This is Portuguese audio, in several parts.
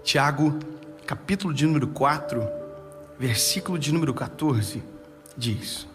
Tiago, capítulo de número 4, versículo de número 14, diz: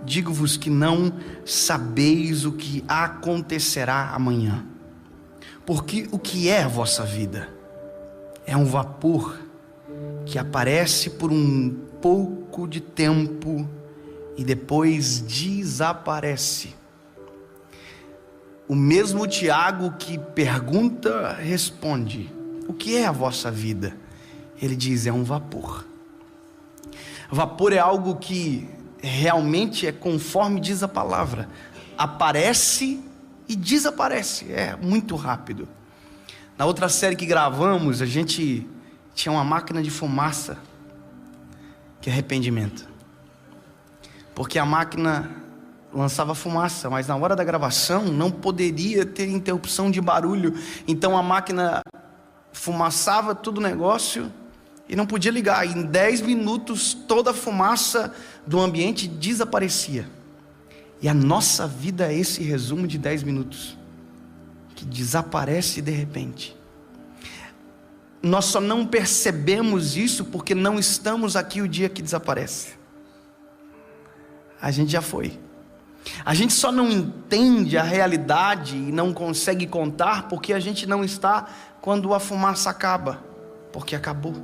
digo-vos que não sabeis o que acontecerá amanhã, porque o que é a vossa vida? É um vapor que aparece por um pouco de tempo e depois desaparece. O mesmo Tiago que pergunta, responde: o que é a vossa vida? Ele diz: é um vapor. Vapor é algo que realmente é conforme diz a palavra, aparece e desaparece, é muito rápido. Na outra série que gravamos, a gente tinha uma máquina de fumaça, que é arrependimento, porque a máquina lançava fumaça, mas na hora da gravação não poderia ter interrupção de barulho, então a máquina fumaçava todo o negócio e não podia ligar. Em 10 minutos toda a fumaça do ambiente desaparecia. E a nossa vida é esse resumo de 10 minutos que desaparece de repente. Nós só não percebemos isso porque não estamos aqui o dia que desaparece. A gente já foi. A gente só não entende a realidade e não consegue contar porque a gente não está quando a fumaça acaba, porque acabou.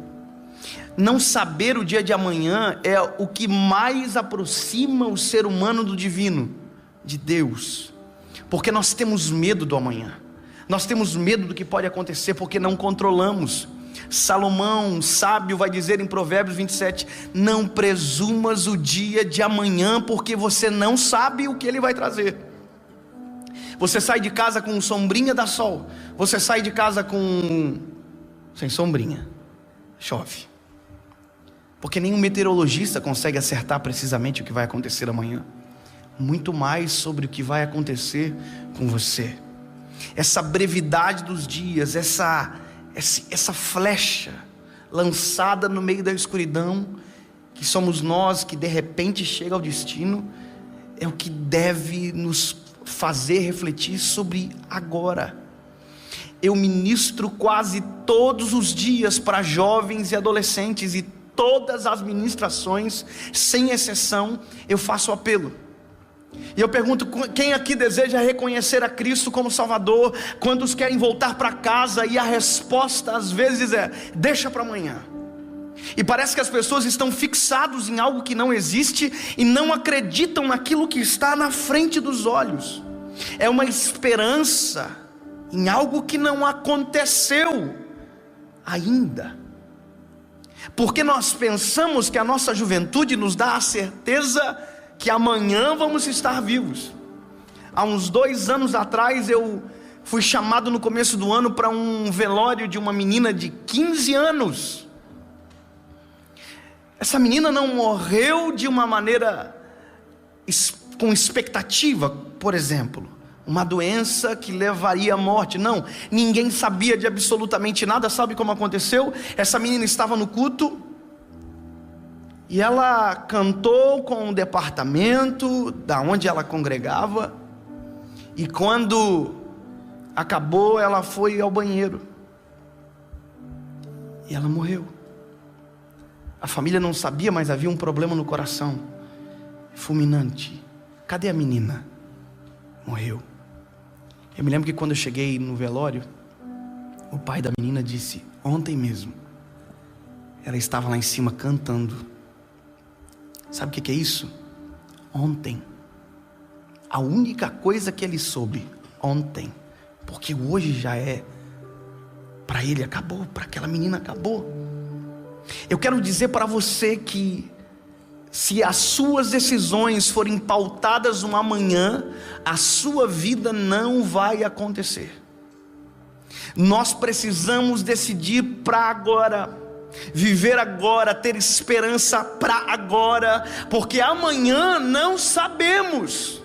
Não saber o dia de amanhã é o que mais aproxima o ser humano do divino, de Deus, porque nós temos medo do amanhã, nós temos medo do que pode acontecer, porque não controlamos. Salomão, sábio, vai dizer em Provérbios 27, não presumas o dia de amanhã, porque você não sabe o que ele vai trazer. Você sai de casa com sombrinha, dá sol. Você sai de casa sem sombrinha, chove. Porque nenhum meteorologista consegue acertar precisamente o que vai acontecer amanhã, muito mais sobre o que vai acontecer com você. Essa brevidade dos dias, essa flecha lançada no meio da escuridão, que somos nós, que de repente chega ao destino, é o que deve nos fazer refletir sobre agora. Eu ministro quase todos os dias para jovens e adolescentes, e todas as ministrações, sem exceção, eu faço apelo. E eu pergunto: quem aqui deseja reconhecer a Cristo como Salvador? Quantos querem voltar para casa? E a resposta às vezes é: deixa para amanhã. E parece que as pessoas estão fixadas em algo que não existe e não acreditam naquilo que está na frente dos olhos. É uma esperança em algo que não aconteceu ainda, porque nós pensamos que a nossa juventude nos dá a certeza que amanhã vamos estar vivos. Há uns 2 anos atrás eu fui chamado no começo do ano para um velório de uma menina de 15 anos. Essa menina não morreu de uma maneira com expectativa, por exemplo, uma doença que levaria à morte. Não, ninguém sabia de absolutamente nada. Sabe como aconteceu? Essa menina estava no culto e ela cantou com o departamento da onde ela congregava, e quando acabou ela foi ao banheiro e ela morreu. A família não sabia, mas havia um problema no coração fulminante. Cadê a menina? Morreu. Eu me lembro que quando eu cheguei no velório, o pai da menina disse: ontem mesmo ela estava lá em cima cantando. Sabe o que é isso? Ontem. A única coisa que ele soube, ontem, porque hoje já é, para ele acabou, para aquela menina acabou. Eu quero dizer para você que se as suas decisões forem pautadas no amanhã, a sua vida não vai acontecer. Nós precisamos decidir para agora, viver agora, ter esperança para agora, porque amanhã não sabemos.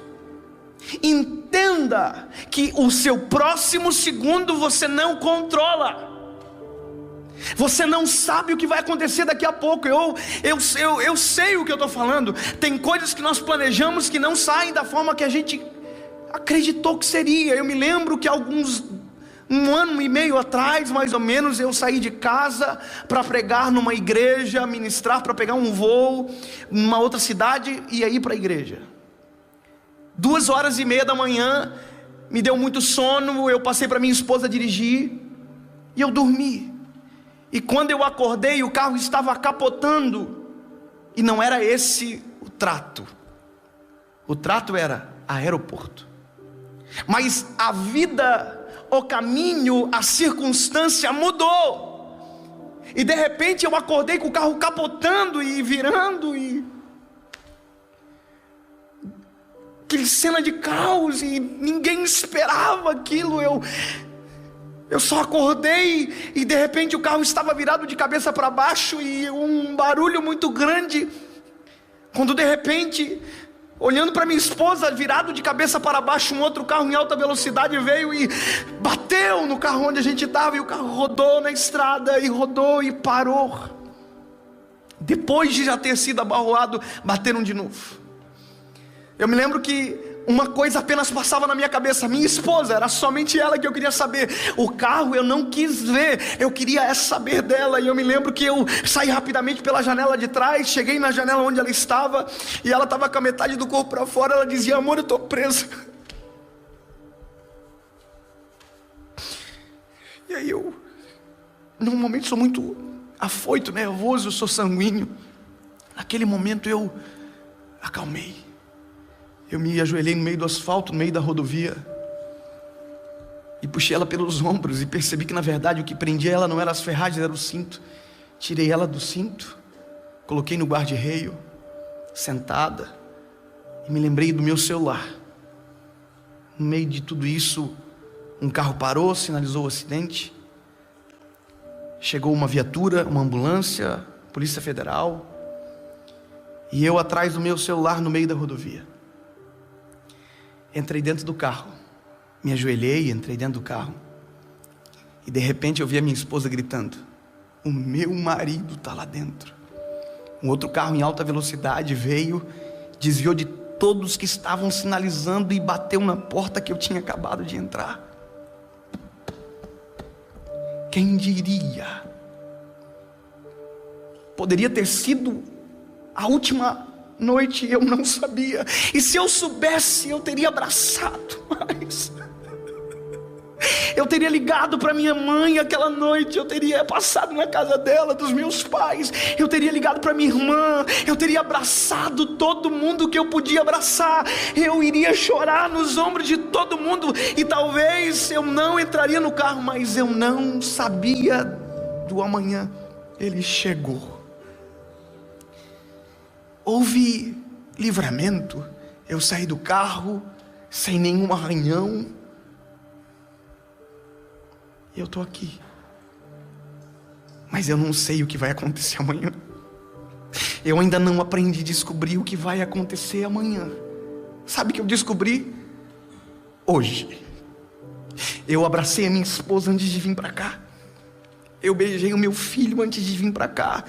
Entenda que o seu próximo segundo você não controla. Você não sabe o que vai acontecer daqui a pouco. Eu sei o que eu estou falando. Tem coisas que nós planejamos que não saem da forma que a gente acreditou que seria. Eu me lembro que Um ano e meio atrás, mais ou menos, eu saí de casa para pregar numa igreja, ministrar, para pegar um voo numa outra cidade e ir para a igreja. 2h30 da manhã, me deu muito sono, eu passei para minha esposa dirigir e eu dormi. E quando eu acordei, o carro estava capotando, e não era esse o trato. O trato era aeroporto. Mas a vida, o caminho, a circunstância mudou. E de repente eu acordei com o carro capotando e virando, e aquela cena de caos, e ninguém esperava aquilo. Eu só acordei e de repente o carro estava virado de cabeça para baixo, e um barulho muito grande, quando de repente, olhando para minha esposa, virado de cabeça para baixo, um outro carro em alta velocidade veio e bateu no carro onde a gente estava, e o carro rodou na estrada, e rodou e parou. Depois de já ter sido abarroado, bateram de novo. Eu me lembro que uma coisa apenas passava na minha cabeça: minha esposa, era somente ela que eu queria saber. O carro eu não quis ver, eu queria saber dela. E eu me lembro que eu saí rapidamente pela janela de trás, cheguei na janela onde ela estava, e ela estava com a metade do corpo para fora. Ela dizia: amor, eu estou presa. E aí eu, normalmente sou muito afoito, nervoso, eu sou sanguíneo. Naquele momento eu acalmei. Eu me ajoelhei no meio do asfalto, no meio da rodovia, e puxei ela pelos ombros, e percebi que na verdade o que prendia ela não eram as ferragens, era o cinto. Tirei ela do cinto, coloquei no guarda-reio, sentada, e me lembrei do meu celular. No meio de tudo isso, um carro parou, sinalizou o acidente. Chegou uma viatura, uma ambulância, Polícia Federal, e eu atrás do meu celular no meio da rodovia. Entrei dentro do carro, me ajoelhei, entrei dentro do carro, e de repente eu vi a minha esposa gritando: o meu marido está lá dentro. Um outro carro em alta velocidade veio, desviou de todos que estavam sinalizando e bateu na porta que eu tinha acabado de entrar. Quem diria? Poderia ter sido a última noite, eu não sabia. E se eu soubesse, eu teria abraçado mais. Eu teria ligado para minha mãe aquela noite, eu teria passado na casa dela, dos meus pais, eu teria ligado para minha irmã, eu teria abraçado todo mundo que eu podia abraçar, eu iria chorar nos ombros de todo mundo, e talvez eu não entraria no carro, mas eu não sabia do amanhã. Ele chegou. Houve livramento. Eu saí do carro sem nenhum arranhão, e eu estou aqui. Mas eu não sei o que vai acontecer amanhã. Eu ainda não aprendi a descobrir o que vai acontecer amanhã. Sabe o que eu descobri? Hoje. Eu abracei a minha esposa antes de vir para cá. Eu beijei o meu filho antes de vir para cá.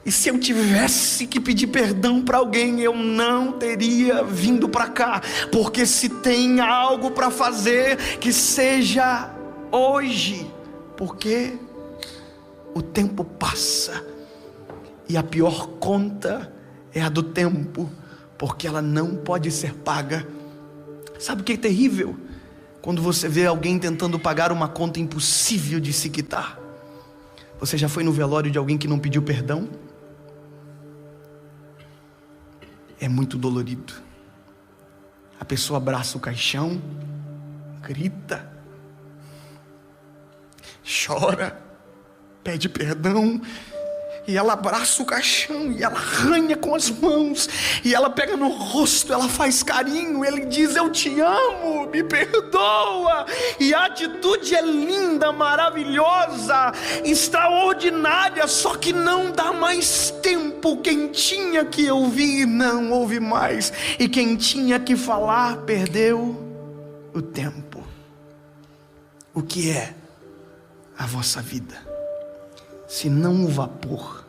E se eu tivesse que pedir perdão para alguém, eu não teria vindo para cá. Porque se tem algo para fazer, que seja hoje. Porque o tempo passa, e a pior conta é a do tempo, porque ela não pode ser paga. Sabe o que é terrível? Quando você vê alguém tentando pagar uma conta impossível de se quitar. Você já foi no velório de alguém que não pediu perdão? É muito dolorido. A pessoa abraça o caixão, grita, chora, pede perdão, e ela abraça o caixão, e ela arranha com as mãos, e ela pega no rosto, ela faz carinho, ele diz: eu te amo, me perdoa. E a atitude é linda, maravilhosa, extraordinária, só que não dá mais tempo. Quem tinha que ouvir não ouve mais, e quem tinha que falar perdeu o tempo. O que é a vossa vida, se não o vapor